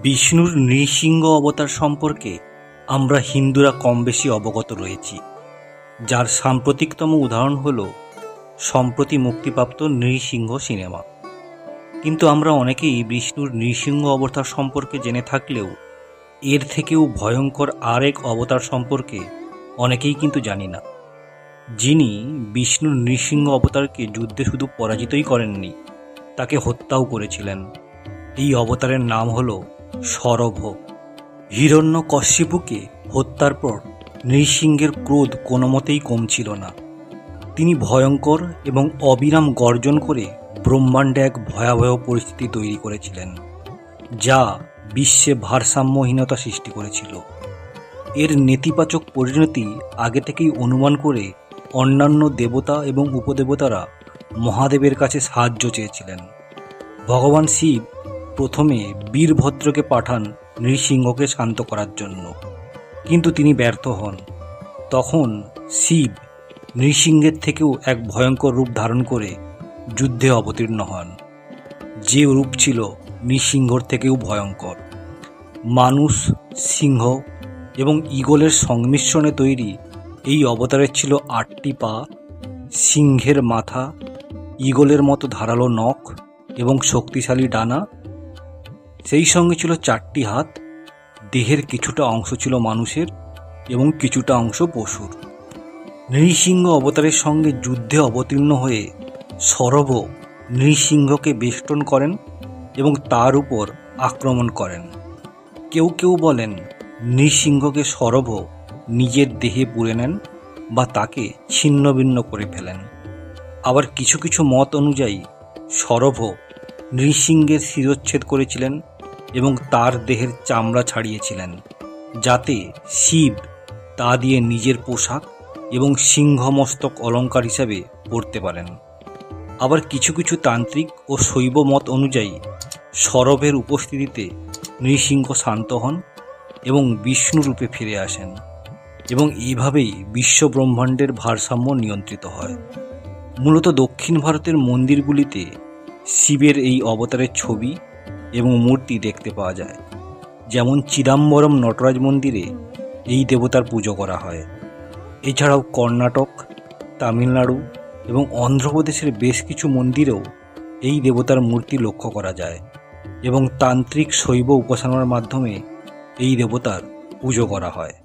বিষ্ণুর নৃসিংহ অবতার সম্পর্কে আমরা হিন্দুরা কম বেশি অবগত রয়েছি, যার সাম্প্রতিকতম উদাহরণ হল সম্প্রতি মুক্তিপ্রাপ্ত নৃসিংহ সিনেমা। কিন্তু আমরা অনেকেই বিষ্ণুর নৃসিংহ অবতার সম্পর্কে জেনে থাকলেও এর থেকেও ভয়ঙ্কর আরেক অবতার সম্পর্কে অনেকেই কিন্তু জানি না, যিনি বিষ্ণুর নৃসিংহ অবতারকে যুদ্ধে শুধু পরাজিতই করেননি, তাকে হত্যাও করেছিলেন। এই অবতারের নাম হল শরভ। হিরণ্যকশিপুকে হত্যার পর নৃসিংহের ক্রোধ কোনো মতেই কমছিল না। তিনি ভয়ঙ্কর এবং অবিরাম গর্জন করে ব্রহ্মাণ্ডে এক ভয়াবহ পরিস্থিতি তৈরি করেছিলেন, যা বিশ্বে ভারসাম্যহীনতা সৃষ্টি করেছিল। এর নেতিবাচক পরিণতি আগে থেকেই অনুমান করে অন্যান্য দেবতা এবং উপদেবতারা মহাদেবের কাছে সাহায্য চেয়েছিলেন। ভগবান শিব প্রথমে বীরভদ্রকে পাঠান নৃসিংহকে শান্ত করার জন্য, কিন্তু তিনি ব্যর্থ হন। তখন শিব নৃসিংহের থেকেও এক ভয়ঙ্কর রূপ ধারণ করে যুদ্ধে অবতীর্ণ হন, যে রূপ ছিল নৃসিংহর থেকেও ভয়ঙ্কর। মানুষ, সিংহ এবং ঈগলের সংমিশ্রণে তৈরি এই অবতারের ছিল 8টি পা, সিংহের মাথা, ঈগলের মতো ধারালো নখ এবং শক্তিশালী ডানা। সেই সঙ্গে ছিল 4টি হাত। দেহের কিছুটা অংশ ছিল মানুষের এবং কিছুটা অংশ পশুর। নৃসিংহ অবতারের সঙ্গে যুদ্ধে অবতীর্ণ হয়ে শরভ নৃসিংহকে বেষ্টন করেন এবং তার উপর আক্রমণ করেন। কেউ কেউ বলেন নৃসিংহকে শরভ নিজের দেহে পুরে নেন বা তাকে ছিন্নভিন্ন করে ফেলেন। আবার কিছু কিছু মত অনুযায়ী শরভ নৃসিংহের শিরচ্ছেদ করেছিলেন এবং তার দেহের চামড়া ছাড়িয়েছিলেন, যাতে শিব তা দিয়ে নিজের পোশাক এবং সিংহমস্তক অলঙ্কার হিসাবে পরতে পারেন। আবার কিছু কিছু তান্ত্রিক ও শৈব মত অনুযায়ী শরভের উপস্থিতিতে নৃসিংহ শান্ত হন এবং বিষ্ণু রূপে ফিরে আসেন, এবং এইভাবেই বিশ্ব ব্রহ্মাণ্ডের ভারসাম্য নিয়ন্ত্রিত হয়। মূলত দক্ষিণ ভারতের মন্দিরগুলিতে শিবের এই অবতারের ছবি এবং মূর্তি দেখতে পাওয়া যায়। যেমন চিদাম্বরম নটরাজ মন্দিরে এই দেবতার পুজো করা হয়। এছাড়াও কর্ণাটক, তামিলনাড়ু এবং অন্ধ্রপ্রদেশের বেশ কিছু মন্দিরেও এই দেবতার মূর্তি লক্ষ্য করা যায়, এবং তান্ত্রিক শৈব উপাসনার মাধ্যমে এই দেবতার পুজো করা হয়।